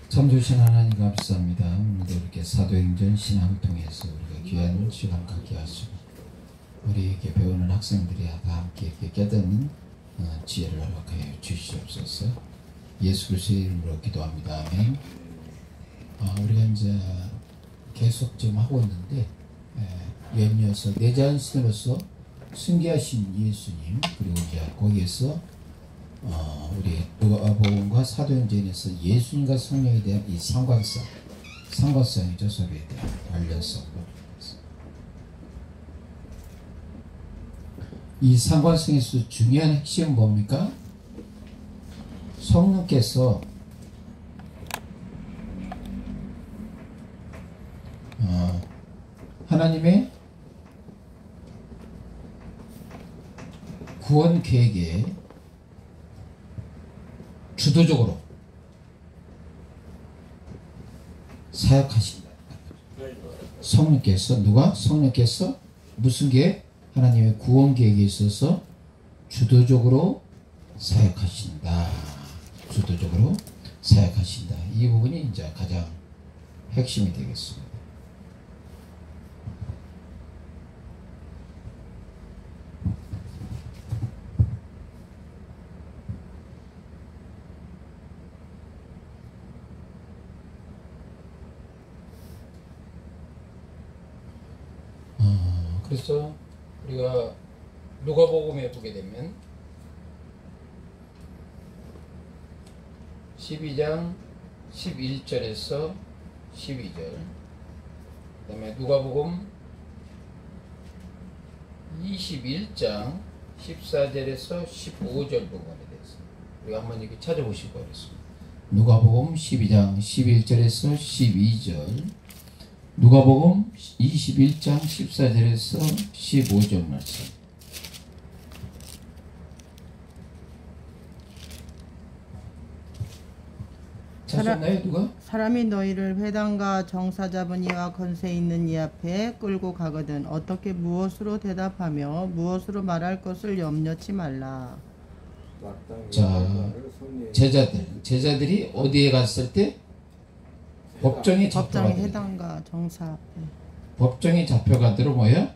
참 좋으신 하나님 감사합니다. 오늘도 이렇게 사도행전 신학을 통해서 우리가 귀한 시간 갖게 하시고 우리에게 배우는 학생들이 다 함께 이렇게 깨닫는 지혜를 허락하여 주시옵소서. 예수 그리스도의 이름으로 기도합니다. 아멘. 우리가 이제 계속 지금 하고 있는데 연이어서 내자신으로서 승계하신 예수님, 그리고 이제 거기에서 우리 누가복음과 사도행전에서 예수님과 성령에 대한 이 상관성이죠. 서로에 대한 관련성. 이 상관성에서 중요한 핵심은 뭡니까? 성령께서 하나님의 구원 계획에 주도적으로 사역하신다. 성령께서 누가? 성령께서 무슨 계획? 하나님의 구원 계획에 있어서 주도적으로 사역하신다. 주도적으로 사역하신다. 이 부분이 이제 가장 핵심이 되겠습니다. 그래서 우리가 누가복음에 보게 되면 12장 11절에서 12절, 그 다음에 누가복음 21장 14절에서 15절 부분에 대해서 우리가 한번 이렇게 찾아보시기 바랍니다. 누가복음 12장 11절에서 12절, 누가복음 21장 14절에서 15절 말씀. 찾았나요? 누가? 사람이 너희를 회당과 정사 잡은 이와 권세 있는 이 앞에 끌고 가거든 어떻게 무엇으로 대답하며 무엇으로 말할 것을 염려치 말라. 자, 제자들이 어디에 갔을 때? 법정에 잡혀가도록. 회당과 정사 앞에. 법정에 잡혀가도록 뭐예요?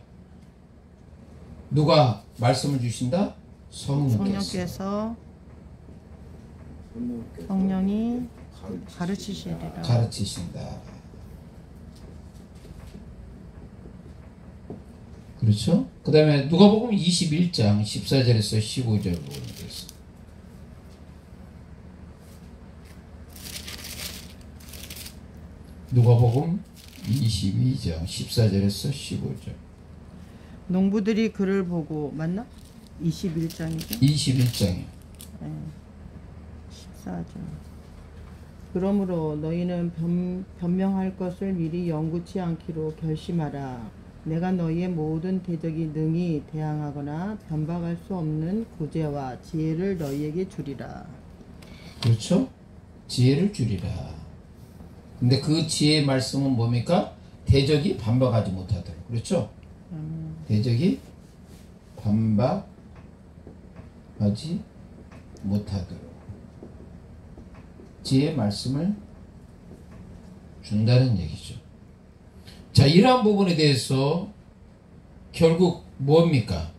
누가 말씀을 주신다? 성령께서. 성령이 가르치시리라. 가르치신다. 그렇죠? 그 다음에 누가복음 21장 14절에서 15절 부분이 됐습니다. 누가복음 22장 14절에서 15절. 농부들이 그를 보고 맞나? 21장이죠? 21장이요. 네. 14절. 그러므로 너희는 변명할 것을 미리 영구치 않기로 결심하라. 내가 너희의 모든 대적이 능히 대항하거나 변박할 수 없는 구제와 지혜를 너희에게 주리라. 그렇죠? 지혜를 주리라. 근데 그 지혜의 말씀은 뭡니까? 대적이 반박하지 못하도록. 그렇죠? 대적이 반박하지 못하도록 지혜의 말씀을 준다는 얘기죠. 자, 이러한 부분에 대해서 결국 뭡니까?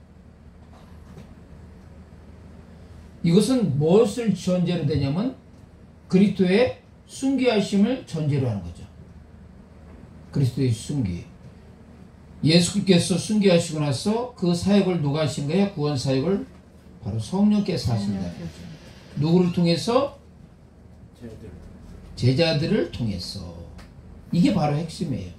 이것은 무엇을 전제로 되냐면 그리스도의 순교하심을 전제로 하는 거죠. 그리스도의 순교. 예수께서 순교하시고 나서 그 사역을 누가 하신 거예요? 구원 사역을 바로 성령께서 하신다. 누구를 통해서? 제자들을 통해서. 이게 바로 핵심이에요.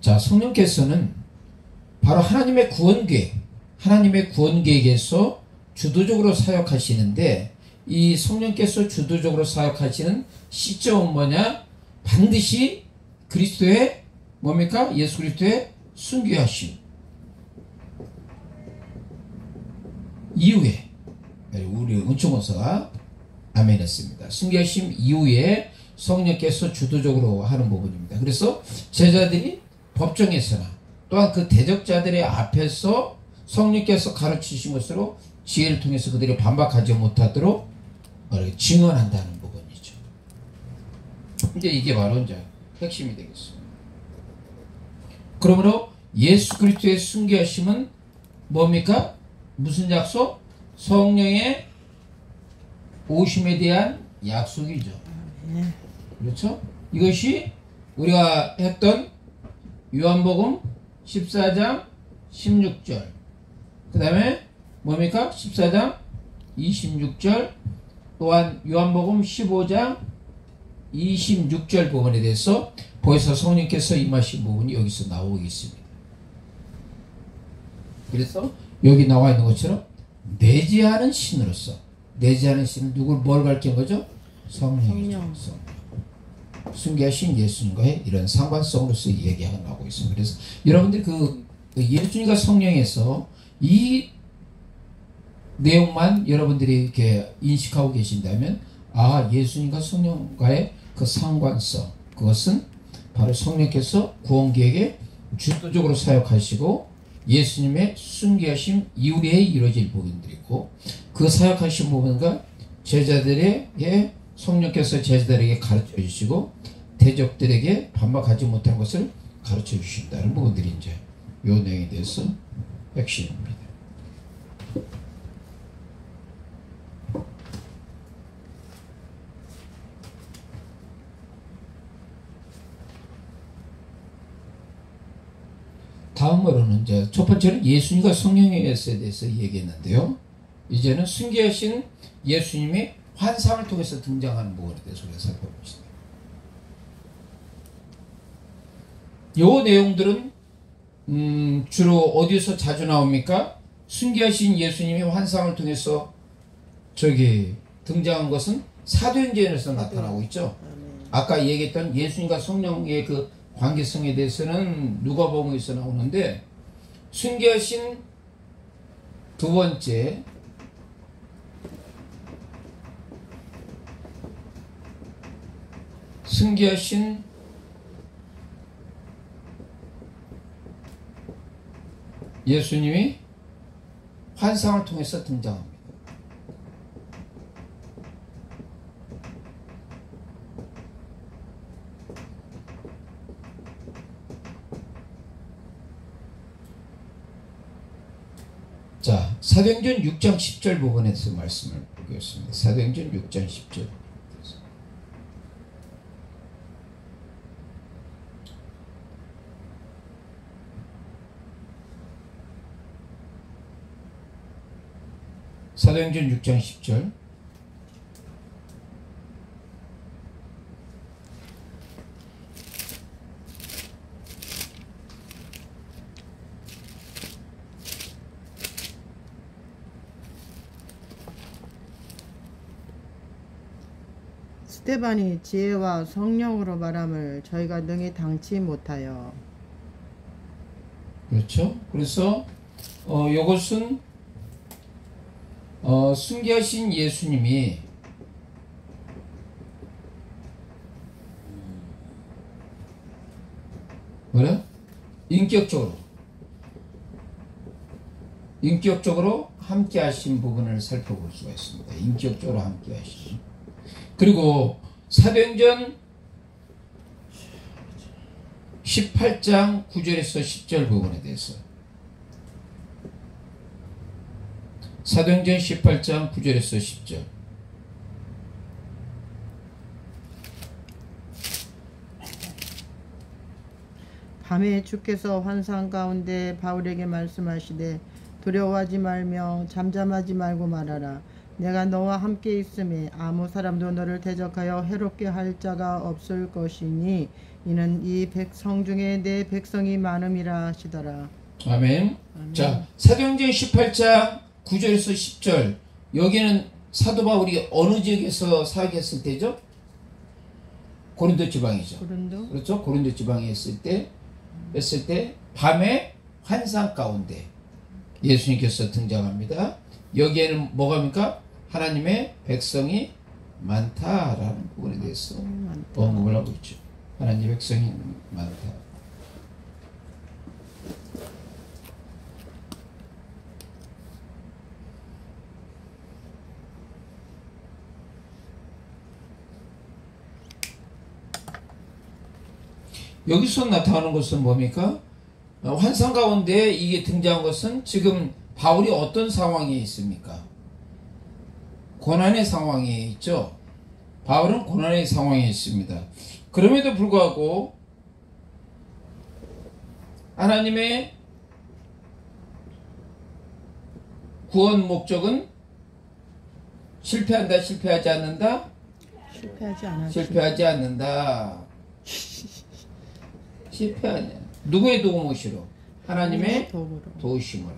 자, 성령께서는 바로 하나님의 구원 계획에서 주도적으로 사역하시는데, 이 성령께서 주도적으로 사역하시는 시점은 뭐냐? 반드시 그리스도의 뭡니까? 예수 그리스도의 순교하심 이후에, 우리 은총원사가 아멘 했습니다. 순교하심 이후에 성령께서 주도적으로 하는 부분입니다. 그래서 제자들이 법정에서나 또한 그 대적자들의 앞에서 성령께서 가르치신 것으로 지혜를 통해서 그들이 반박하지 못하도록 증언한다는 부분이죠. 이제 이게 바로 이제 핵심이 되겠습니다. 그러므로 예수 그리스도의 순교하심은 뭡니까? 무슨 약속? 성령의 오심에 대한 약속이죠. 그렇죠? 이것이 우리가 했던 요한복음 14장 16절, 그 다음에 뭡니까? 14장 26절, 또한 요한복음 15장 26절 부분에 대해서 벌써 성령께서 임하신 부분이 여기서 나오고 있습니다. 그래서 여기 나와 있는 것처럼 내재하는 신으로서, 내재하는 신은 누굴 뭘 가르친 거죠? 성령이죠. 성령. 순교하신 예수님과의 이런 상관성으로서 얘기가 나오고 있습니다. 그래서 여러분들이 그 예수님과 성령에서 이 내용만 여러분들이 이렇게 인식하고 계신다면, 아, 예수님과 성령과의 그 상관성, 그것은 바로 성령께서 구원계획에 주도적으로 사역하시고 예수님의 순교하심 이후에 이루어질 부분들이고, 그 사역하신 부분과 제자들에게 성령께서 제자들에게 가르쳐 주시고 대적들에게 반박하지 못한 것을 가르쳐 주신다는 부분들이 이제 이 내용에 대해서 핵심입니다. 다음으로는 이제 첫 번째는 예수님과 성령에 대해서 얘기했는데요. 이제는 순교하신 예수님이 환상을 통해서 등장하는 부분에 대해서 우리가 살펴봅시다. 이 내용들은 주로 어디서 자주 나옵니까? 순교하신 예수님이 환상을 통해서 등장한 것은 사도행전에서 나타나고 있죠. 아까 얘기했던 예수님과 성령의 그 관계성에 대해서는 누가복음에서 나오는데, 순교하신 두 번째 순교하신 예수님이 환상을 통해서 등장합니다. 자, 사도행전 6장 10절 부분에서 말씀을 보겠습니다. 사도행전 6장 10절. 사도행전 6장 10절. 스데반이 지혜와 성령으로 말함을 저희가 능히 당치 못하여. 그렇죠. 그래서 이것은 순교하신 예수님이 뭐래? 인격적으로 함께 하신 부분을 살펴볼 수가 있습니다. 인격적으로 함께 하신. 그리고 사도행전 18장 9절에서 10절 부분에 대해서, 사도행전 18장 9절에서 10절. 밤에 주께서 환상 가운데 바울에게 말씀하시되 두려워하지 말며 잠잠하지 말고 말하라. 내가 너와 함께 있음에 아무 사람도 너를 대적하여 해롭게 할 자가 없을 것이니 이는 이 백성 중에 내 백성이 많음이라 하시더라. 아멘. 자, 사도행전 18장 9절에서 10절. 여기는 사도 바울이 어느 지역에서 사역했을 때죠? 고린도 지방이죠. 고린도? 그렇죠? 고린도 지방에 했을 때 밤에 환상 가운데 예수님께서 등장합니다. 여기에는 뭐가입니까? 하나님의 백성이 많다라는 부분에 대해서 언급을 하고 있죠. 하나님의 백성이 많다. 여기서 나타나는 것은 뭡니까? 환상 가운데 이게 등장한 것은 지금 바울이 어떤 상황에 있습니까? 고난의 상황에 있죠. 바울은 고난의 상황에 있습니다. 그럼에도 불구하고 하나님의 구원 목적은 실패한다, 실패하지 않는다? 실패하지 않는다. 실패하냐? 누구의 도움으로? 하나님의 도우심으로.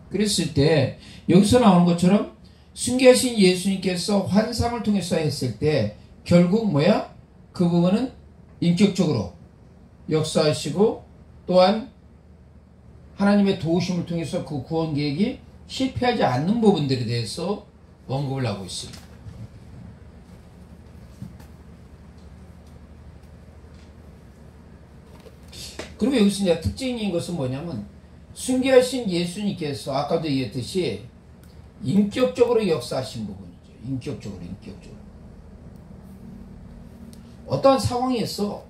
그랬을 때 여기서 나오는 것처럼 순교하신 예수님께서 환상을 통해서 했을 때 결국 뭐야? 그 부분은 인격적으로 역사하시고 또한 하나님의 도우심을 통해서 그 구원 계획이 실패하지 않는 부분들에 대해서 언급을 하고 있습니다. 그리고 여기서 이제 특징인 것은 뭐냐면 순교하신 예수님께서 아까도 얘기했듯이 인격적으로 역사하신 부분이죠. 인격적으로. 어떠한 상황에서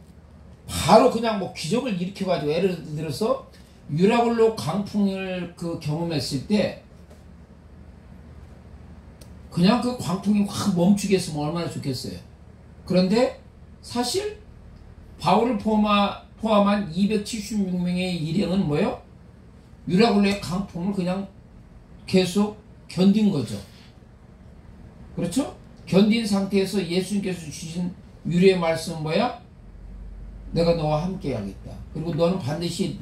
바로 그냥 뭐 기적을 일으켜가지고 예를 들어서 유라굴로 강풍을 경험했을 때 그냥 그 광풍이 확 멈추게 했으면 얼마나 좋겠어요. 그런데 사실 바울을 포함한 276명의 일행은 뭐예요? 유라굴로의 강풍을 그냥 계속 견딘 거죠. 그렇죠? 견딘 상태에서 예수님께서 주신 유리의 말씀은 뭐야? 내가 너와 함께 하겠다. 그리고 너는 반드시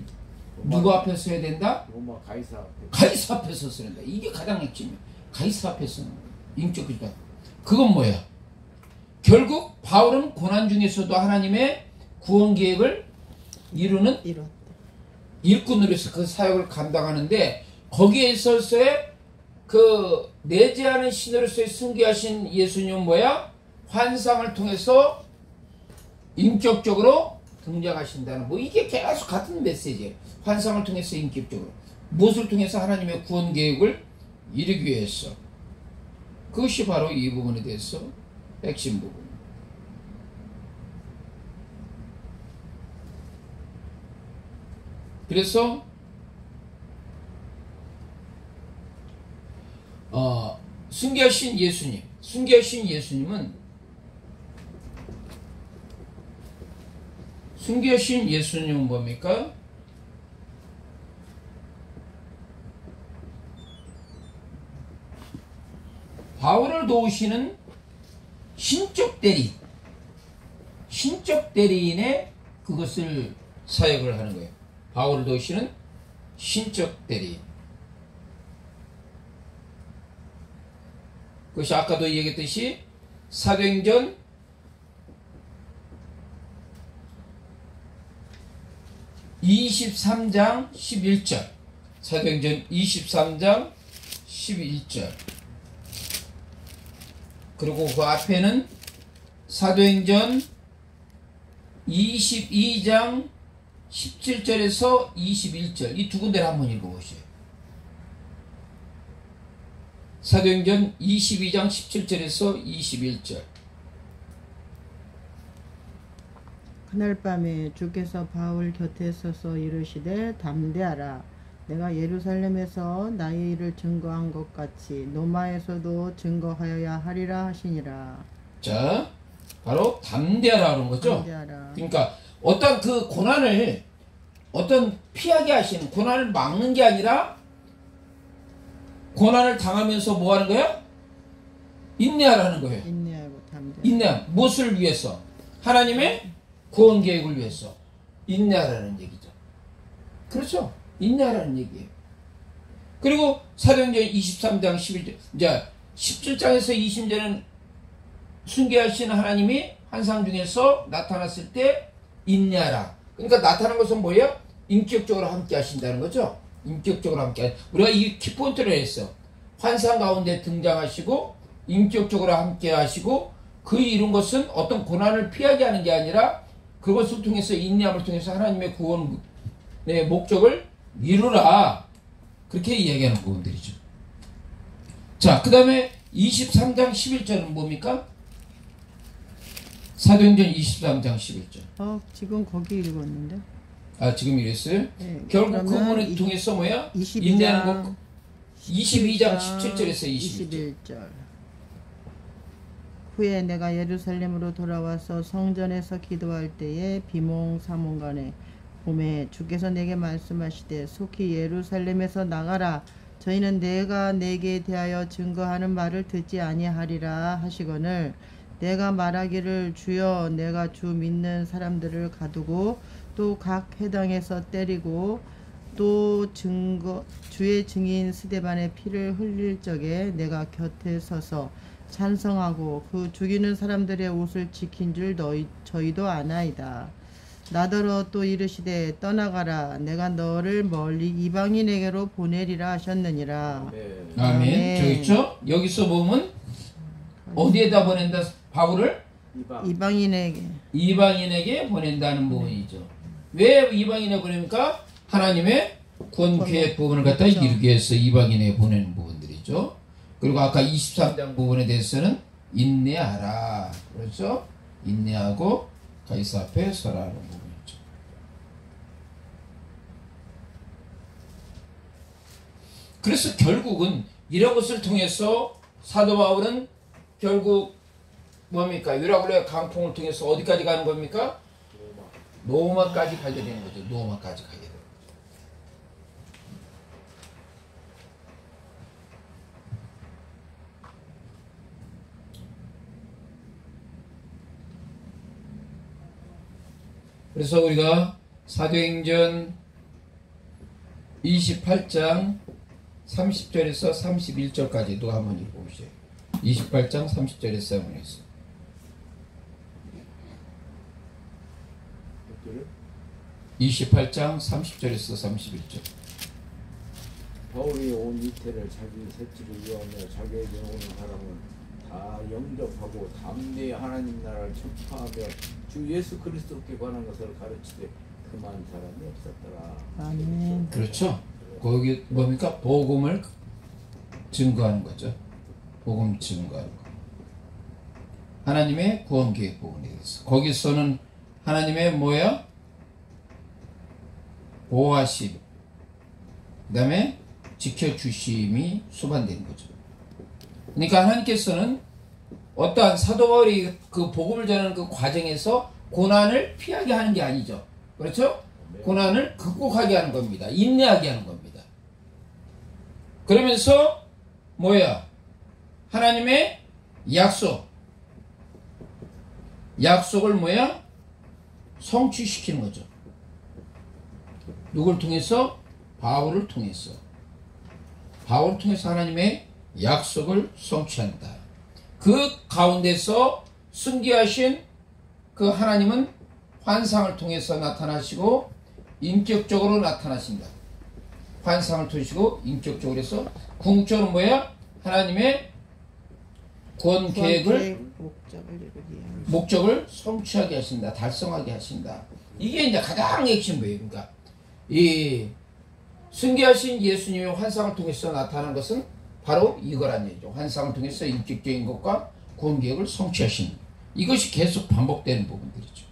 누구 앞에 서야 된다? 로마 가이사 앞에. 가이사 앞에서 서야 된다. 이게 가장 핵심이에요. 가이사 앞에서 인격이다. 그건 뭐야? 결국 바울은 고난 중에서도 하나님의 구원 계획을 이루는 일꾼으로서 그 사역을 감당하는데 거기에 있어서의 그 내재하는 신으로서의 승계하신 예수님은 뭐야? 환상을 통해서 인격적으로 등장하신다는 뭐 이게 계속 같은 메시지예요. 환상을 통해서 인격적으로 무엇을 통해서 하나님의 구원 계획을 이루기 위해서 그것이 바로 이 부분에 대해서 핵심 부분. 그래서 순교하신 예수님은 뭡니까? 바울을 도우시는 신적 대리인의 그것을 사역을 하는 거예요. 바울을 도우시는 신적 대리인. 그것이 아까도 얘기했듯이 사도행전 23장 11절 사도행전 23장 11절 그리고 그 앞에는 사도행전 22장 17절에서 21절 이 두 군데를 한번 읽어보세요. 사도행전 22장 17절에서 21절. 그날 밤에 주께서 바울 곁에 서서 이르시되 담대하라. 내가 예루살렘에서 나의 일을 증거한 것 같이 로마에서도 증거하여야 하리라 하시니라. 자, 바로 담대하라 하는 거죠. 담대하라. 그러니까 어떤 그 고난을 피하게 하시는 고난을 막는 게 아니라 고난을 당하면서 뭐 하는 거야? 인내하라는 거예요. 인내하고 담대. 인내. 무엇을 위해서? 하나님의 구원 계획을 위해서 인내하라는 얘기죠. 그렇죠? 인내하라는 얘기예요. 그리고 사도행전 23장 11절 이제 17장에서 20절은 순교하신 하나님이 환상 중에서 나타났을 때 인내하라. 그러니까 나타난 것은 뭐예요? 인격적으로 함께 하신다는 거죠. 인격적으로 함께. 우리가 이 키포인트를 했어. 환상 가운데 등장하시고 인격적으로 함께 하시고 그 이룬 것은 어떤 고난을 피하게 하는 게 아니라 그것을 통해서 인내함을 통해서 하나님의 구원의 목적을 이루라. 그렇게 이야기하는 부분들이죠. 자, 그 다음에 23장 11절은 뭡니까? 사도행전 23장 11절. 지금 거기 읽었는데. 지금 이랬어요? 네, 결국 그분을 통해서 뭐야? 22장, 인내하는 것. 22장 17절에서 21절. 후에 내가 예루살렘으로 돌아와서 성전에서 기도할 때에 비몽사몽간에 봄에 주께서 내게 말씀하시되 속히 예루살렘에서 나가라. 저희는 내가 내게 대하여 증거하는 말을 듣지 아니하리라 하시거늘 내가 말하기를 주여 내가 주 믿는 사람들을 가두고 또 각 회당에서 때리고 또 주의 증인 스데반의 피를 흘릴 적에 내가 곁에 서서 찬성하고 그 죽이는 사람들의 옷을 지킨 줄 저희도 아나이다. 나더러 또 이르시되 떠나가라. 내가 너를 멀리 이방인에게로 보내리라 하셨느니라. 아멘. 저기 있죠? 여기서 보면 어디에다 보낸다? 바울을 이방인에게 보낸다는 부분이죠. 왜 이방인에 보냅니까? 하나님의 구원 계획 부분을 갖다 이루기 위해서 이방인에 보내는 부분들이죠. 그리고 아까 23장 부분에 대해서는 인내하라. 그렇죠? 인내하고 가이사 앞에 서라는 부분이죠. 그래서 결국은 이런 것을 통해서 사도 바울은 결국 뭡니까? 유라굴레 강풍을 통해서 어디까지 가는 겁니까? 노마까지 가게 되는 거죠. 노마까지 가게 되는 거죠. 그래서 우리가 사도행전 28장 30절에서 31절까지 누가 한번 읽어보세요. 28장 30절에서 한번 읽어보세요. 28장 30절에서 31절. 바울이 온 이태를 자기 색지를 위하며 자기에게 오는 사람은 다 영접하고 담대히 하나님 나라를 전파하며 주 예수 그리스도께 관한 것을 가르치되 그만 사람이 없었더라. 아멘. 그렇죠. 거기 뭡니까? 복음을 증거하는 거죠. 복음 증거하는 거. 하나님의 구원 계획 부분에 대해서. 거기서는 하나님의 뭐야? 보호하심, 그 다음에 지켜주심이 수반되는 거죠. 그러니까 하나님께서는 어떠한 사도 바울이 그 복음을 전하는 그 과정에서 고난을 피하게 하는 게 아니죠. 그렇죠? 고난을 극복하게 하는 겁니다. 인내하게 하는 겁니다. 그러면서 뭐야? 하나님의 약속을 뭐야? 성취시키는 거죠. 누굴 통해서? 바울을 통해서. 바울을 통해서 하나님의 약속을 성취한다. 그 가운데서 승리하신 그 하나님은 환상을 통해서 나타나시고 인격적으로 나타나신다. 환상을 통해서 인격적으로 해서 궁극적으로 뭐야? 하나님의 구원 계획을 목적을 성취하게 하신다. 달성하게 하신다. 이게 이제 가장 핵심이에요. 그러니까 이 승리하신 예수님의 환상을 통해서 나타난 것은 바로 이거란 얘기죠. 환상을 통해서 인격적인 것과 구원 계획을 성취하시는 이것이 계속 반복되는 부분들이죠.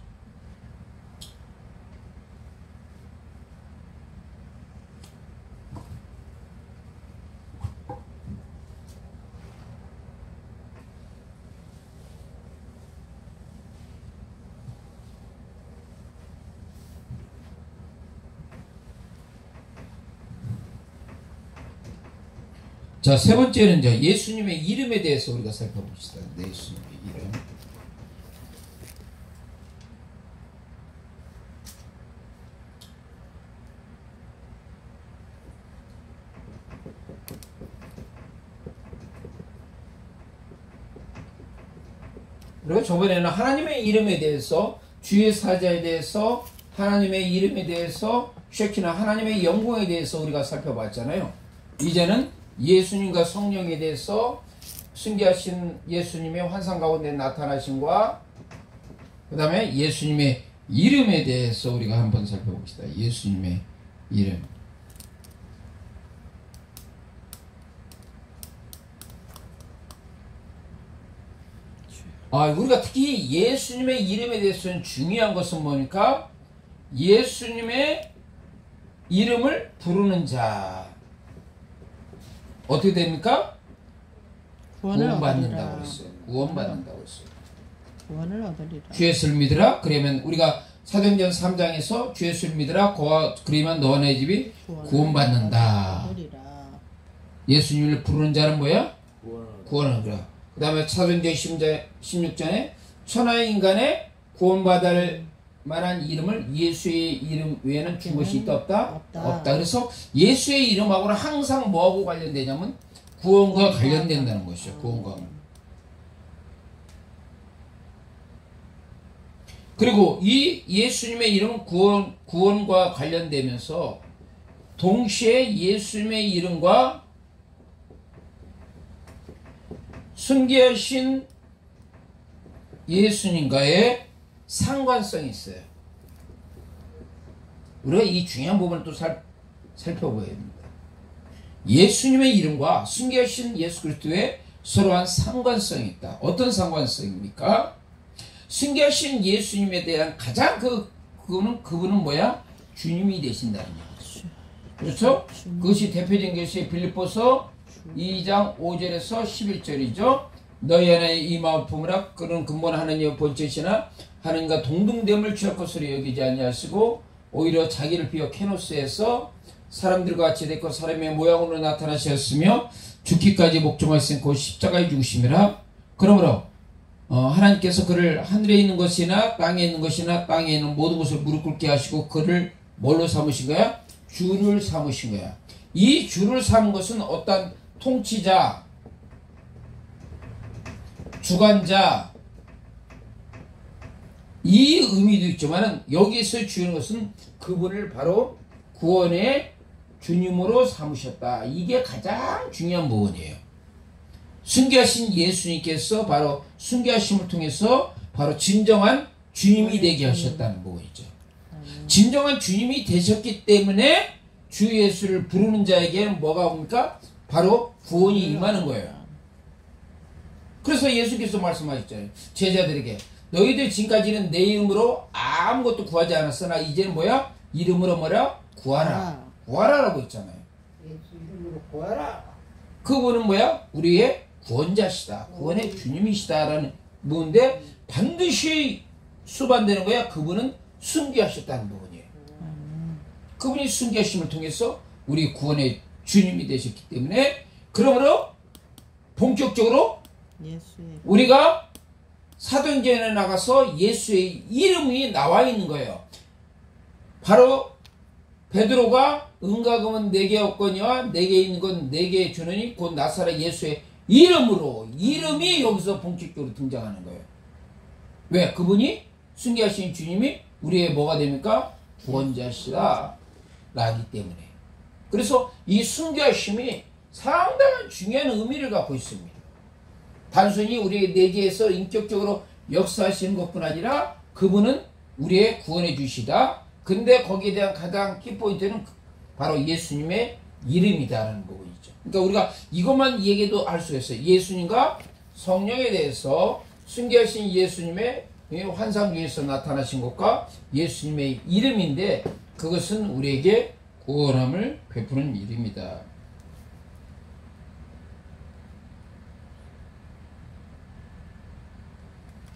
자, 세 번째는 이제 예수님의 이름에 대해서 우리가 살펴봅시다. 예수님의 이름. 그리고 저번에는 하나님의 이름에 대해서, 주의 사자에 대해서, 하나님의 이름에 대해서, 쉐키나 하나님의 영광에 대해서 우리가 살펴봤잖아요. 이제는 예수님과 성령에 대해서 승리하신 예수님의 환상 가운데 나타나심과 그 다음에 예수님의 이름에 대해서 우리가 한번 살펴봅시다. 예수님의 이름. 우리가 특히 예수님의 이름에 대해서는 중요한 것은 뭐니까 예수님의 이름을 부르는 자 어떻게 됩니까? 구원받는다고 했어요. 구원받는다고 했어요. 구원을 얻으리라. 주 예수를 믿으라. 그러면 우리가 사도행전 3장에서 주 예수를 믿으라. 그러면 너와 내 집이 구원받는다. 얻으리라. 예수님을 부르는 자는 뭐야? 구원을 구원하라. 그 다음에 사도행전 16장에 천하의 인간의 구원받을 만한 이름을 예수의 이름 외에는 준 것이 있다 없다? 없다. 그래서 예수의 이름하고는 항상 뭐하고 관련되냐면 구원과 관련된다는 것이죠. 구원과. 그리고 이 예수님의 이름은 구원과 관련되면서 동시에 예수님의 이름과 순교하신 예수님과의 상관성이 있어요. 우리가 이 중요한 부분을 또 살펴봐야 됩니다. 예수님의 이름과 순교하신 예수 그리스도의 서로한 상관성이 있다. 어떤 상관성입니까? 순교하신 예수님에 대한 가장 그분은 뭐야? 주님이 되신다는 얘기죠. 그렇죠? 그것이 대표적인 것이 빌립보서 2장 5절에서 11절이죠. 너희 안에 이 마음 품으라. 그는 근본 하나님의 본체시나 하나님과 동등됨을 취할 것으로 여기지 아니하시고 오히려 자기를 비워 케노스에서 사람들과 같이 됐고 사람의 모양으로 나타나셨으며 죽기까지 목정하신 곧 십자가에 죽으심이라. 그러므로 하나님께서 그를 하늘에 있는 것이나 땅에 있는 것이나 땅에 있는 모든 것을 무릎 꿇게 하시고 그를 뭘로 삼으신 거야? 주를 삼으신 거야. 이 주를 삼은 것은 어떤 통치자, 주관자 이 의미도 있지만 여기서 주는 것은 그분을 바로 구원의 주님으로 삼으셨다. 이게 가장 중요한 부분이에요. 순교하신 예수님께서 바로 순교하심을 통해서 바로 진정한 주님이 되게 하셨다는 부분이죠. 진정한 주님이 되셨기 때문에 주 예수를 부르는 자에게는 뭐가 옵니까? 바로 구원이 임하는 거예요. 그래서 예수께서 말씀하셨잖아요. 제자들에게 너희들 지금까지는 내 이름으로 아무것도 구하지 않았으나 이제는 뭐야? 이름으로 뭐라? 구하라. 구하라라고 했잖아요. 예수 이름으로 구하라. 그분은 뭐야? 우리의 구원자시다. 구원의 주님이시다라는 부분인데 반드시 수반되는 거야. 그분은 순교하셨다는 부분이에요. 그분이 순교하심을 통해서 우리 구원의 주님이 되셨기 때문에 그러므로 본격적으로 우리가 사도행전에 나가서 예수의 이름이 나와 있는 거예요. 바로 베드로가 은과금은 내게 없거니와 내게 있는 건 내게 주느니 곧 나사렛 예수의 이름으로 이름이 여기서 본격적으로 등장하는 거예요. 왜? 그분이 순교하신 주님이 우리의 뭐가 됩니까? 구원자시다 라기 때문에. 그래서 이 순교하심이 상당한 중요한 의미를 갖고 있습니다. 단순히 우리의 내재에서 인격적으로 역사하시는 것뿐 아니라 그분은 우리의 구원해 주시다. 근데 거기에 대한 가장 키포인트는 바로 예수님의 이름이다라는 부분이죠. 그러니까 우리가 이것만 얘기해도 알 수 있어요. 예수님과 성령에 대해서 순교하신 예수님의 환상 중에서 나타나신 것과 예수님의 이름인데 그것은 우리에게 구원함을 베푸는 일입니다.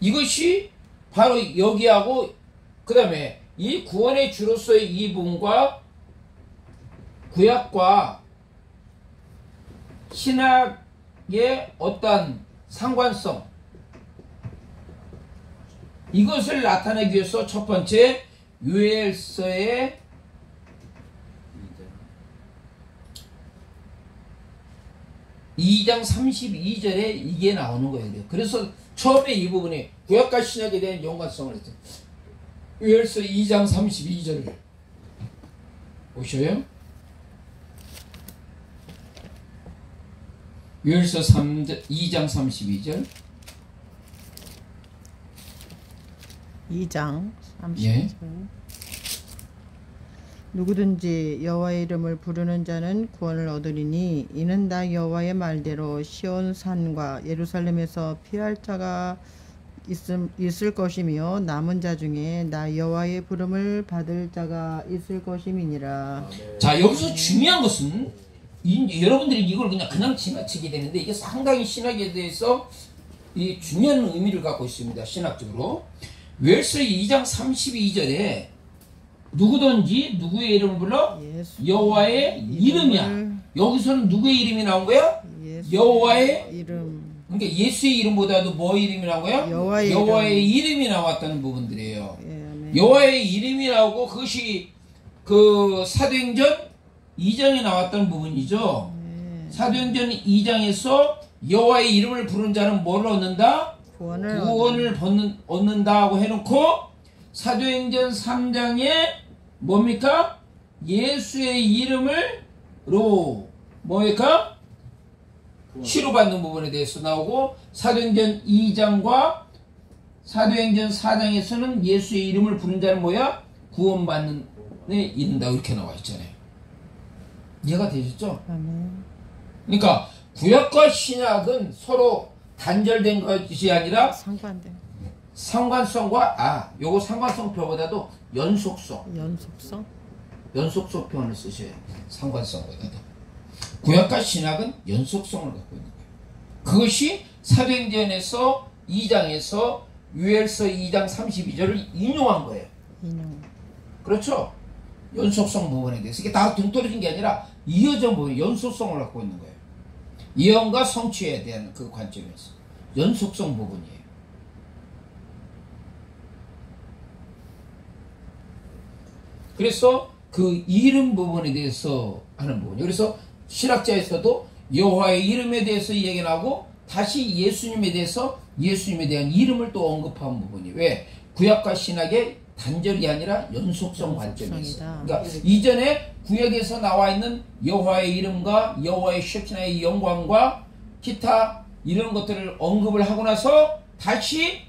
이것이 바로 여기하고 그 다음에 이 구원의 주로서의 이 부분과 구약과 신학의 어떤 상관성 이것을 나타내기 위해서 첫 번째 요엘서의 2장 32절에 이게 나오는 거예요. 그래서 처음에 이 부분에 구약과 신약에 대한 연관성을 했어요. 요엘서 2장 32절을 보셔요. 요엘서 2장 32절 2장 32절 예. 누구든지 여호와의 이름을 부르는 자는 구원을 얻으리니 이는 다 여호와의 말대로 시온 산과 예루살렘에서 피할 자가 있을 것이며 남은 자 중에 나 여호와의 부름을 받을 자가 있을 것임이니라. 자, 여기서 중요한 것은 여러분들이 이걸 그냥 지나치게 되는데 이게 상당히 신학에 대해서 이 중요한 의미를 갖고 있습니다. 신학적으로. 웰스 2장 32절에 누구든지 누구의 이름을 불러? 여호와의 이름이야. 여기서는 누구의 이름이 나온 거야? 여호와의 이름. 그러니까 예수의 이름보다도 뭐 이름이 나온 거야? 여호와의 이름이 나왔다는 부분들이에요. 여호와의 이름이 나오고 그것이 그 사도행전 2장에 나왔다는 부분이죠. 사도행전 2장에서 여호와의 이름을 부른 자는 뭘 얻는다? 구원을 얻는다고 해놓고 사도행전 3장에 뭡니까? 예수의 이름으로 뭡니까? 치료받는 부분에 대해서 나오고 사도행전 2장과 사도행전 4장에서는 예수의 이름을 부른 자는 뭐야? 구원받는 데 이른다 이렇게 나와 있잖아요. 이해가 되셨죠? 그러니까 구약과 신약은 서로 단절된 것이 아니라 상관성과 요거 상관성표보다도 연속성 표현을 쓰셔야 해요. 상관성보다도. 구약과 신약은 연속성을 갖고 있는 거예요. 그것이 사도행전에서 2장에서 유엘서 2장 32절을 인용한 거예요. 그렇죠? 연속성 부분에 대해서 이게 다 동떨어진 게 아니라 이어져 보면 연속성을 갖고 있는 거예요. 예언과 성취에 대한 그 관점에서 연속성 부분이에요. 그래서 그 이름 부분에 대해서 하는 부분이에요. 그래서 신학자에서도 여호와의 이름에 대해서 얘기를 하고 다시 예수님에 대한 이름을 또 언급한 부분이 왜? 구약과 신약의 단절이 아니라 연속성 관점이 있어요. 그러니까 이전에 구약에서 나와 있는 여호와의 이름과 여호와의 셰키나의 영광과 기타 이런 것들을 언급을 하고 나서 다시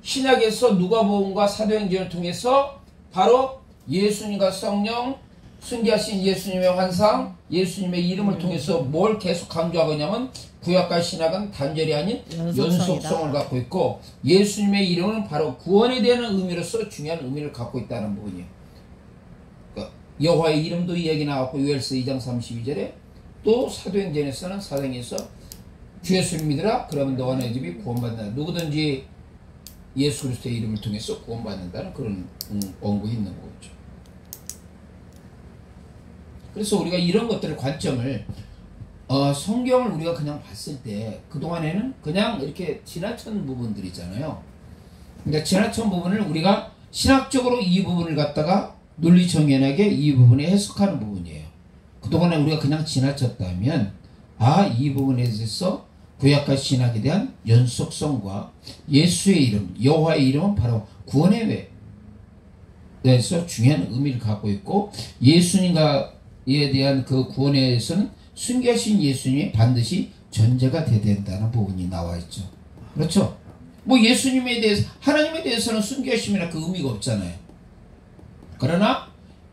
신약에서 누가복음과 사도행전을 통해서 바로 예수님과 성령, 승계하신 예수님의 환상, 예수님의 이름을 통해서 뭘 계속 강조하고 있냐면 구약과 신약은 단절이 아닌 연속성을 갖고 있고 예수님의 이름은 바로 구원에 대한 의미로서 중요한 의미를 갖고 있다는 부분이에요. 그러니까 여호와의 이름도 이야기 나왔고 유엘서 2장 32절에 또 사도행전에서는 사도행에서 주 예수를 믿으라 그러면 너와 내 집이 구원받는다. 누구든지 예수 그리스도의 이름을 통해서 구원받는다는 그런 언급이 있는 거죠. 그래서 우리가 이런 것들을 관점을 성경을 우리가 그냥 봤을 때 그동안에는 그냥 이렇게 지나친 부분들이잖아요. 그러니까 지나친 부분을 우리가 신학적으로 이 부분을 갖다가 논리정연하게 이 부분에 해석하는 부분이에요. 그동안에 우리가 그냥 지나쳤다면 이 부분에 대해서 구약과 신학에 대한 연속성과 예수의 이름, 여호와의 이름은 바로 구원에 대해서 중요한 의미를 갖고 있고 예수님과에 대한 그 구원에 대해서는 순교하신 예수님이 반드시 전제가 돼야 된다는 부분이 나와 있죠. 그렇죠? 뭐 예수님에 대해서 하나님에 대해서는 순교하심이나 그 의미가 없잖아요. 그러나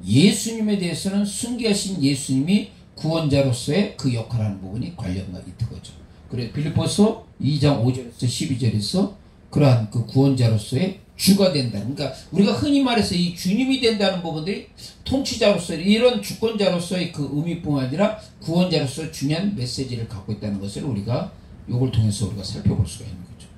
예수님에 대해서는 순교하신 예수님이 구원자로서의 그 역할을 하는 부분이 관련가 있는 거죠. 그래 빌립보서 2장 5절에서 12절에서 그러한 그 구원자로서의 주가 된다. 그러니까 우리가 흔히 말해서 이 주님이 된다는 부분들이 통치자로서 이런 주권자로서의 그 의미뿐만 아니라 구원자로서 중요한 메시지를 갖고 있다는 것을 우리가 이걸 통해서 우리가 살펴볼 수가 있는 거죠.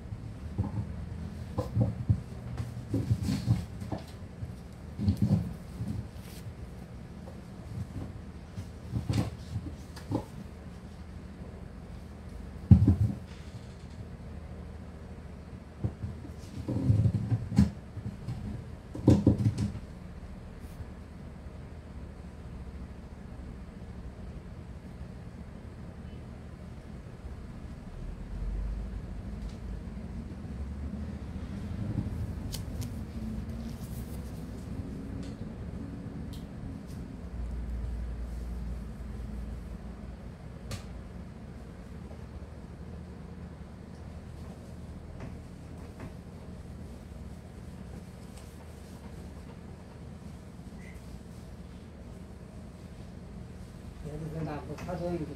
나고 사도행전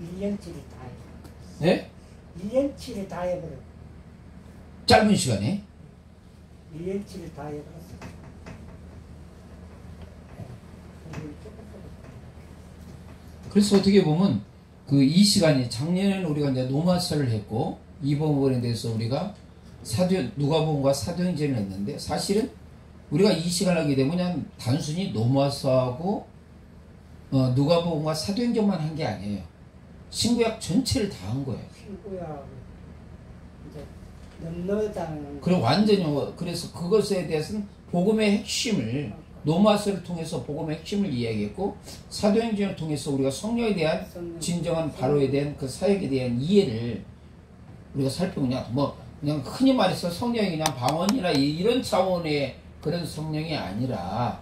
1년치를 다 해. 네? 1년치를 다 해버려. 짧은 시간에 1년치를 다 해봤어. 그래서 어떻게 보면 그 이 시간이 작년에는 우리가 이제 노마서를 했고 이번 부분에 대해서 우리가 누가복음과 사도행전을 했는데 사실은 우리가 이 시간을 하게 되면 그냥 단순히 노마서하고 누가복음과 사도행전만 한 게 아니에요. 신구약 전체를 다 한 거예요. 신구야 이제 넘너장. 그리고 완전히 그래서 그것에 대해서는 복음의 핵심을 노마서를 통해서 복음의 핵심을 이야기했고 사도행전을 통해서 우리가 성령에 대한 진정한 바로에 대한 그 사역에 대한 이해를 우리가 살펴보냐 그냥 흔히 말해서 성령이 그냥 방언이나 이런 차원의 그런 성령이 아니라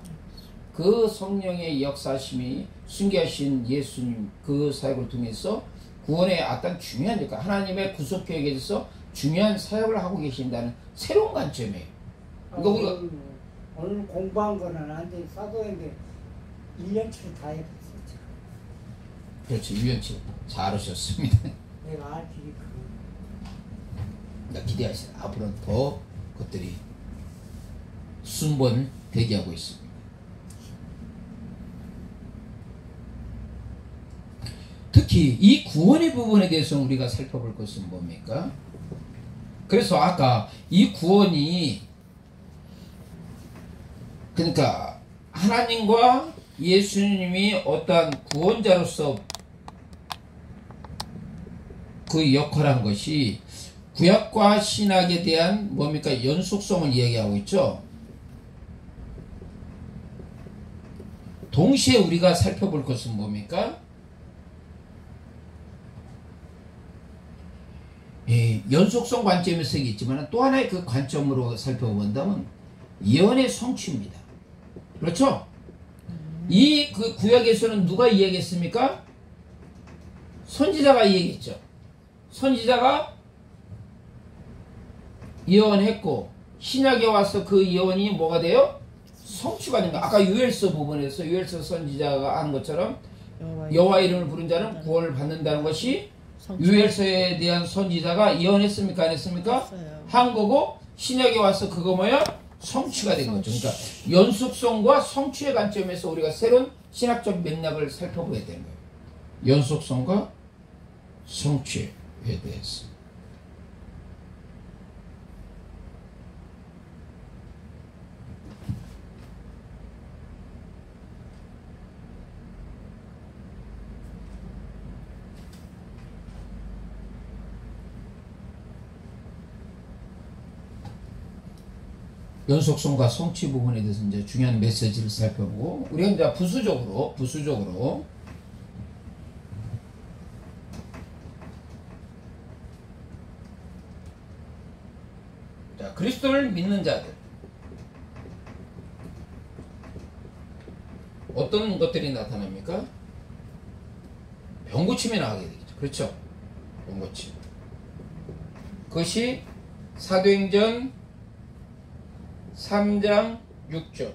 그 성령의 역사심이 순교하신 예수님 그 사역을 통해서 구원의 어떤 중요한 역할 하나님의 구속 계획에 대해서 중요한 사역을 하고 계신다는 새로운 관점이에요. 그러니까 우리가 오늘 공부한 거는 완전히 사도행전 1년치를 다 해봤어. 그렇죠. 유연치 잘하셨습니다. 내가 알 길이 그거. 기대하시라. 앞으로는 더 것들이 순번을 대기하고 있습니다. 특히 이 구원의 부분에 대해서 우리가 살펴볼 것은 뭡니까? 그래서 아까 이 구원이 그러니까 하나님과 예수님이 어떠한 구원자로서 그 역할을 한 것이 구약과 신약에 대한 뭡니까? 연속성을 이야기하고 있죠. 동시에 우리가 살펴볼 것은 뭡니까? 연속성 관점에서 있지만 또 하나의 그 관점으로 살펴본다면 예언의 성취입니다. 그렇죠? 이 그 구약에서는 누가 이야기했습니까? 선지자가 이야기했죠. 선지자가 예언했고 신약에 와서 그 예언이 뭐가 돼요? 성취가 된다. 아까 유엘서 부분에서 유엘서 선지자가 한 것처럼 여호와 이름을 부른 자는 구원을 받는다는 것이 유엘서에 대한 선지자가 예언했습니까? 안 했습니까? 했어요. 한 거고 신약에 와서 그거 뭐야? 성취가 된 거죠. 그러니까 연속성과 성취의 관점에서 우리가 새로운 신학적 맥락을 살펴보게 되는 거예요. 연속성과 성취에 대해서. 연속성과 성취 부분에 대해서 이제 중요한 메시지를 살펴보고 우리가 이제 부수적으로 자, 그리스도를 믿는 자들 어떤 것들이 나타납니까? 병고침이 나가게 되겠죠. 그렇죠? 병고침. 그것이 사도행전 3장 6절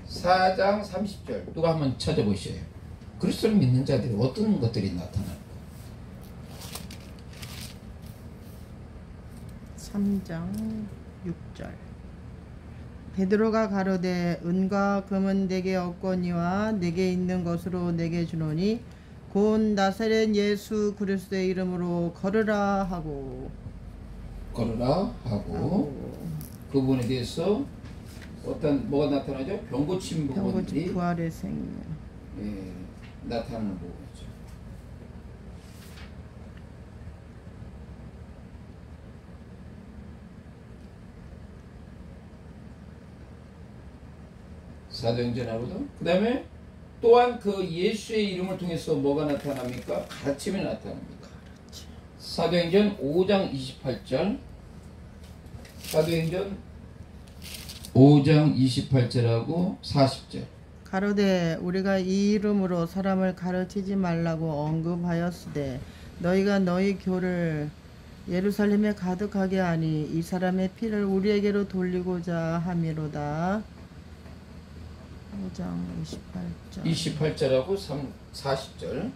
4장 30절 누가 한번 찾아보셔요. 그리스도를 믿는 자들이 어떤 것들이 나타날까? 3장 6절 베드로가 가로되 은과 금은 내게 없거니와 내게 있는 것으로 내게 주노니 곧 나사렛 예수 그리스도의 이름으로 걸으라 하고 그 부분에 대해서 어떤 뭐가 나타나죠? 병고침 부분들이 부활의 생명 나타나는 부분이죠. 사도행전하고도 그 다음에 또한 그 예수의 이름을 통해서 뭐가 나타납니까? 가르침이 나타납니다. 사도행전 5장 28절 사도행전 5장 28절하고 40절 가로되 우리가 이 이름으로 사람을 가르치지 말라고 언급하였으되 너희가 너희 교를 예루살렘에 가득하게 하니 이 사람의 피를 우리에게로 돌리고자 함이로다. 5장 28절 28절하고 40절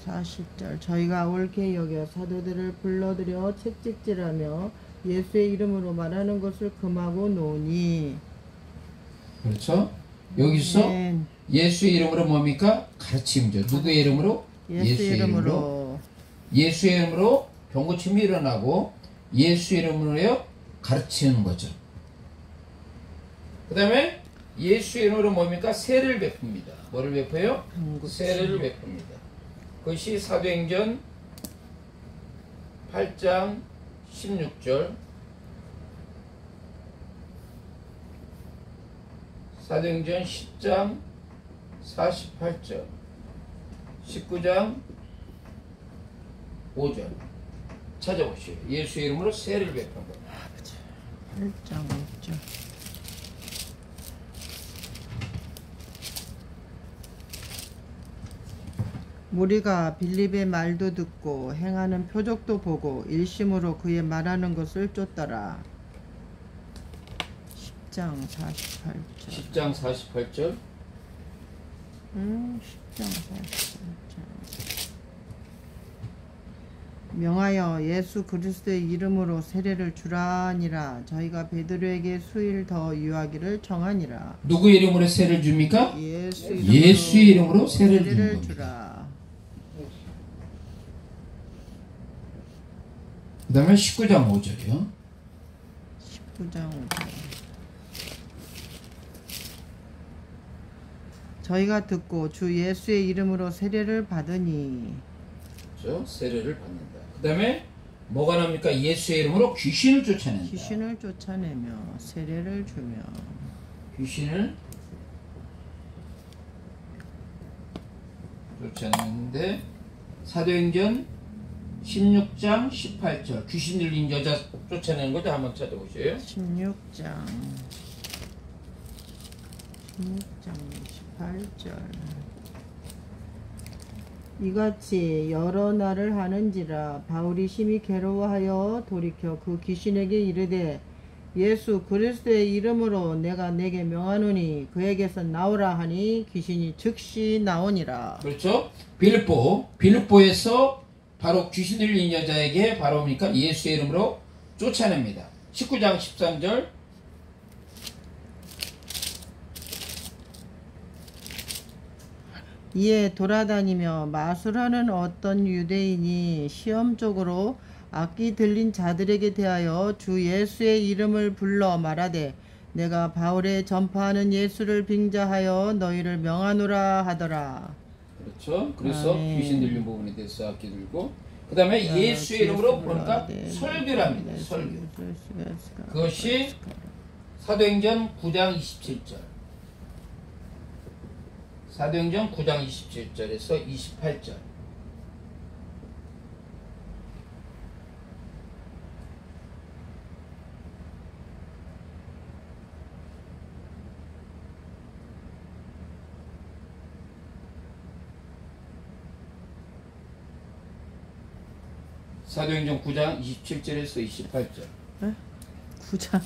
40절 저희가 옳게 여겨 사도들을 불러들여 채찍질하며 예수의 이름으로 말하는 것을 금하고 노니. 그렇죠? 여기서 네. 예수의 이름으로 뭡니까? 가르침이죠. 누구의 이름으로? 예수의 이름으로. 예수의 이름으로 병고침이 일어나고 예수의 이름으로요 가르치는 거죠. 그 다음에 예수의 이름으로 뭡니까? 세례를 베풉니다. 뭐를 베풀어요? 세례를 베풉니다. 그것이 사도행전 8장 16절, 사도행전 10장 48절, 19장 5절 찾아보시오. 예수의 이름으로 세례를 베푼 것. 8장 5절. 무리가 빌립의 말도 듣고 행하는 표적도 보고 일심으로 그의 말하는 것을 쫓더라. 10장 48절. 10장 48절. 10장 48절. 명하여 예수 그리스도의 이름으로 세례를 주라니라. 저희가 베드로에게 수일 더 유하기를 청하니라. 누구 이름으로 세례를 줍니까? 예수의 이름으로 세례를 주는 겁니다. 주라. 그 다음에 19장 5절이요. 19장 5절. 저희가 듣고 주 예수의 이름으로 세례를 받으니. 그렇죠? 세례를 받는다. 그 다음에 뭐가 납니까? 예수의 이름으로 귀신을 쫓아낸다. 귀신을 쫓아내며 세례를 주며. 귀신을 쫓아내는데 사도행전 16장 18절 귀신 들린 여자 쫓아내는 거죠. 한번 찾아보세요. 16장 18절. 이같이 여러 날을 하는지라 바울이 심히 괴로워하여 돌이켜 그 귀신에게 이르되 예수 그리스도의 이름으로 내가 내게 명하노니 그에게서 나오라 하니 귀신이 즉시 나오니라. 그렇죠? 빌립보에서 바로 귀신 들린 여자에게 바로 뭡니까? 예수의 이름으로 쫓아냅니다. 19장 13절. 이에 돌아다니며 마술하는 어떤 유대인이 시험적으로 악기 들린 자들에게 대하여 주 예수의 이름을 불러 말하되 내가 바울의 전파하는 예수를 빙자하여 너희를 명하노라 하더라. 그렇죠. 그래서 귀신 들린 부분에 대해서 악기 들고 그 다음에 예수의 이름으로 보니까 설교를 합니다. 설교. 그것이 사도행전 9장 27절. 사도행전 9장 27절에서 28절. 사도행전 9장 27절에서 28절. 에? 9장.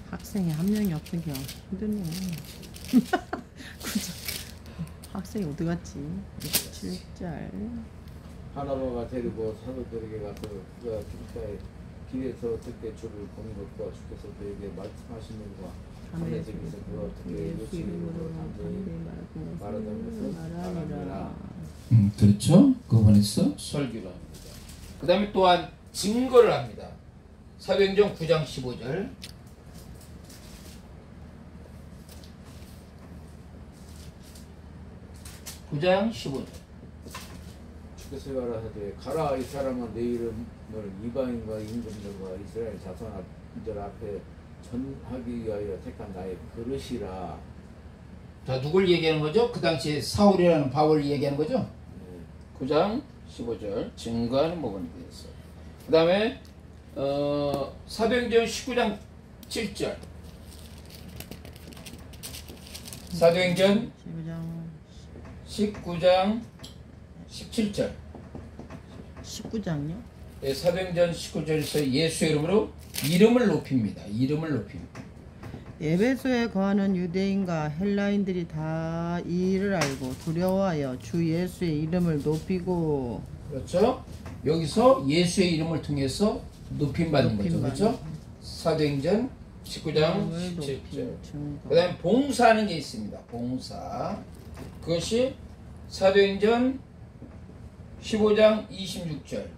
학생이 한 명이 없으니까 힘드네. 9장. 학생이 어디 갔지? 27절. 하나바가 데리고 사도들에게 가서 그가 길가에 길에서 어떻게 주를 보는 것과 주께서 그에게 말씀하시는 것과 하늘에서 그가 어떻게 예수 이름으로 담대히 말하는 것을 말하니라. 그렇죠. 그분에서 설교를 합니다. 그 다음에 또한 증거를 합니다. 사도행전 9장 15절. 9장 15절. 주께서 가라사대 가라 이 사람은 내 이름을 이방인과 임금들과 이스라엘 자손들 앞에 전하기 위하여 택한 나의 그릇이라. 자, 누굴 얘기하는 거죠? 그 당시에 사울이라는 바울을 얘기하는 거죠? 네. 9장 15절 증거하는 부분에 대해서. 그 다음에 사도행전 19장 7절. 사도행전 19장 17절. 19장요? 네, 사도행전 19절에서 예수의 이름으로 이름을 높입니다. 이름을 높입니다. 에베소에 거하는 유대인과 헬라인들이 다 이 일을 알고 두려워하여 주 예수의 이름을 높이고. 그렇죠? 여기서 예수의 이름을 통해서 높임 받는 거죠. 그렇죠? 사도행전 19장 17절. 그 다음에 봉사하는 게 있습니다. 봉사. 그것이 사도행전 15장 26절.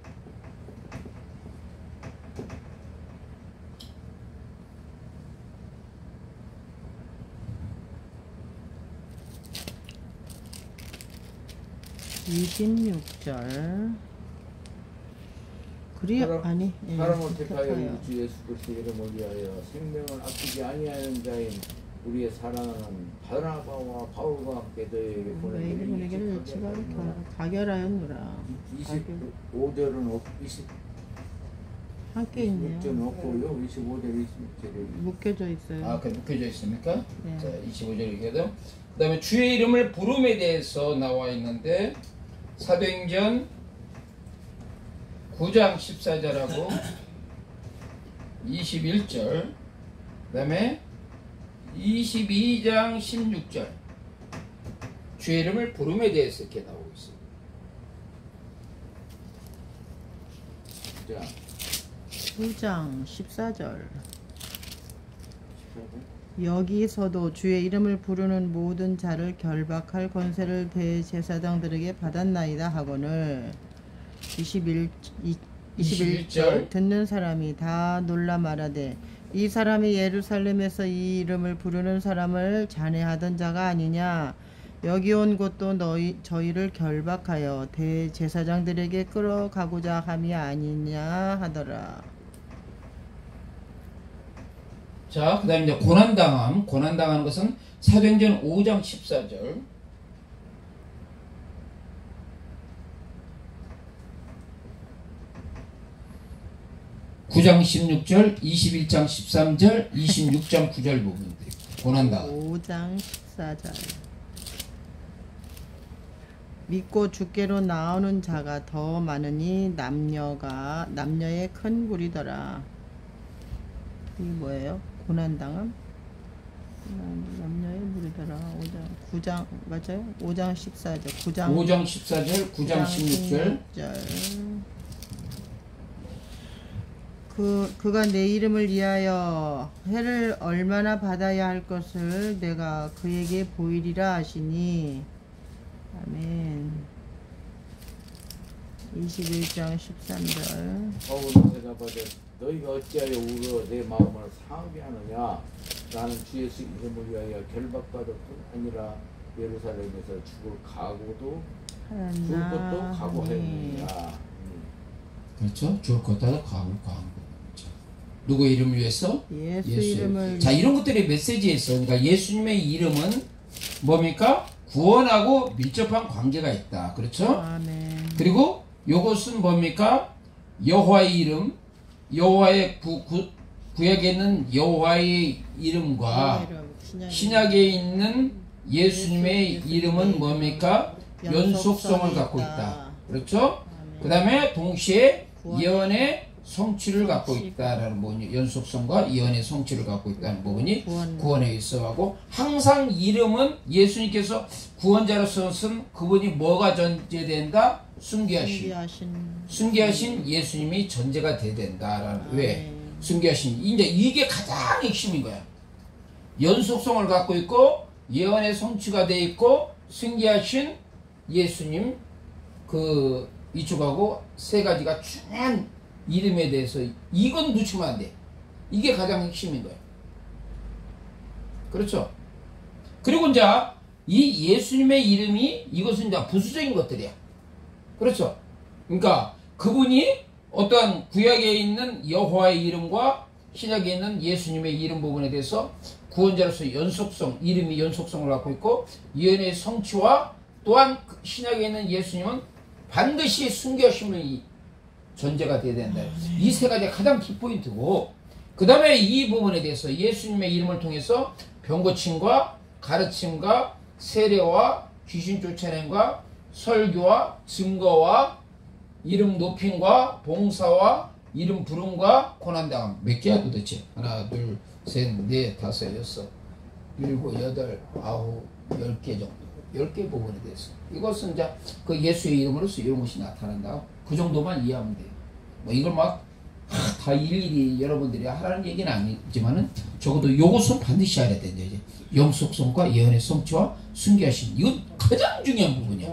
아니 사람을 택하여 우리 주 예수 그리스도의 이름을 위하여 생명을 아끼지 아니하는 자인 우리의 사랑하는 바나바와 바울과 함께 너희에게 보내기를 일찍 가결하였노라. 25절은 20 함께 있네요. 26절은 없고요. 25절 26절에 묶여져 있어요. 그 묶여져 있습니까? 네. 자, 25절 얘기하죠. 그 다음에 주의 이름을 부름에 대해서 나와 있는데 사도행전 9장 14절하고 21절 그 다음에 22장 16절 주의 이름을 부름에 대해서 이렇게 나오고 있습니다. 자, 9장 14절 여기서도 주의 이름을 부르는 모든 자를 결박할 권세를 대제사장들에게 받았나이다 하거늘 21절 듣는 사람이 다 놀라 말하되 이 사람이 예루살렘에서 이 이름을 부르는 사람을 잔해하던 자가 아니냐. 여기 온 곳도 저희를 결박하여 대제사장들에게 끌어가고자 함이 아니냐 하더라. 자, 그 다음에 이제 고난당하는 것은 사도행전 5장 14절. (9장 16절) (21장 13절) (26장 9절) 부분들 고난당함. 5장 14절 믿고 주께로 나오는 자가 더 많으니 남녀의 큰 무리더라. 이게 뭐예요? 고난당함? 남녀의 무리더라. 9장 맞아요? 5장 14절 5장 14절 9장 16절 그가 내 이름을 위하여 해를 얼마나 받아야 할 것을 내가 그에게 보이리라 하시니. 아멘. 21장 13절 바울은 대답하되 너희가 어찌하여 울어 내 마음을 상하게 하느냐. 나는 주 예수 이름을 위하여 결박받을 뿐 아니라 예루살렘에서 죽을 각오도 각오하였느니라. 그렇죠? 죽을 것도 각오한 거죠. 누구 이름을 위해서? 예수 이름을. 자, 이런 것들이 메시지에서 그러니까 예수님의 이름은 뭡니까? 구원하고 밀접한 관계가 있다. 그렇죠? 아멘. 그리고 요것은 뭡니까? 여호와의 이름, 여호와의 구약에 있는 여호와의 이름과 신약에 있는 예수님의 이름은 뭡니까? 연속성을 갖고 있다. 그렇죠? 그 다음에 동시에 예언의 성취를 갖고 있다라는 부분이, 연속성과 예언의 성취를 갖고 있다는 부분이 구원에 있어하고, 항상 이름은 예수님께서 구원자로서는 그분이 뭐가 전제된다? 순교하신 예수님이 전제가 돼야 된다라는. 왜? 순교하신, 이제 이게 가장 핵심인 거야. 연속성을 갖고 있고 예언의 성취가 돼 있고 순교하신 예수님, 이쪽하고 세 가지가 중요한 이름에 대해서 이건 놓치면 안 돼. 이게 가장 핵심인 거예요. 그렇죠? 그리고 이제 이 예수님의 이름이, 이것은 이제 부수적인 것들이야. 그렇죠? 그러니까 그분이 어떠한 구약에 있는 여호와의 이름과 신약에 있는 예수님의 이름 부분에 대해서 구원자로서 연속성, 이름이 연속성을 갖고 있고, 예언의 성취와 또한 신약에 있는 예수님은 반드시 순교하심의 전제가 되어야 된다. 이 세 가지가 가장 키포인트고, 그 다음에 이 부분에 대해서 예수님의 이름을 통해서 병고침과 가르침과 세례와 귀신 쫓아냄과 설교와 증거와 이름 높임과 봉사와 이름 부름과 고난당함 몇 개야 도대체? 하나, 둘, 셋, 넷, 다섯, 여섯, 일곱, 여덟, 아홉, 10개 정도. 10개 부분에 대해서. 이것은 이제 그 예수의 이름으로서 이런 것이 나타난다. 그 정도만 이해하면 돼요. 뭐 이걸 막 다 일일이 여러분들이 하라는 얘기는 아니지만은 적어도 요것은 반드시 알아야 된다. 이제 영속성과 예언의 성취와 순교하심. 이건 가장 중요한 부분이야.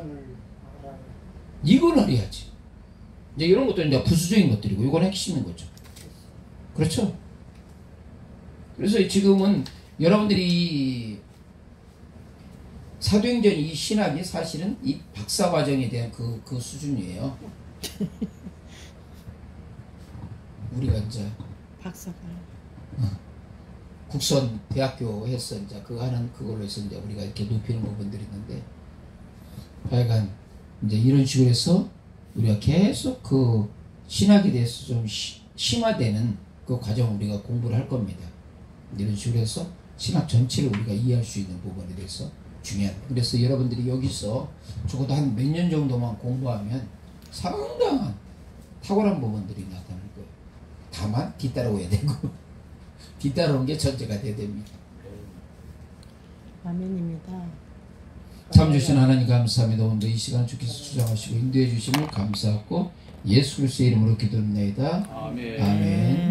이걸 알아야지. 이제 이런 것도 이제 부수적인 것들이고 이건 핵심인 거죠. 그렇죠? 그래서 지금은 여러분들이 사도행전 이 신학이 사실은 이 박사 과정에 대한 그 수준이에요. 우리가 이제 박사가 국선 대학교에서 이제 그거 하는 그걸로 해서 이제 우리가 이렇게 높이는 부분들이 있는데 하여간 이제 이런 식으로 해서 우리가 계속 그 신학에 대해서 좀 심화되는 그 과정을 우리가 공부를 할 겁니다. 이런 식으로 해서 신학 전체를 우리가 이해할 수 있는 부분에 대해서 중요한. 그래서 여러분들이 여기서 적어도 한 몇 년 정도만 공부하면 상당한 탁월한 부분들이 나타날 거예요. 다만 뒤따라오야 되고 뒤따라오는 게 전제가 돼야 됩니다. 아멘입니다. 참 주신 하나님 감사합니다. 오늘도 이 시간 주께서 수장하시고 인도해 주심을 감사하고 예수 그리스도의 이름으로 기도합니다. 아멘. 아멘.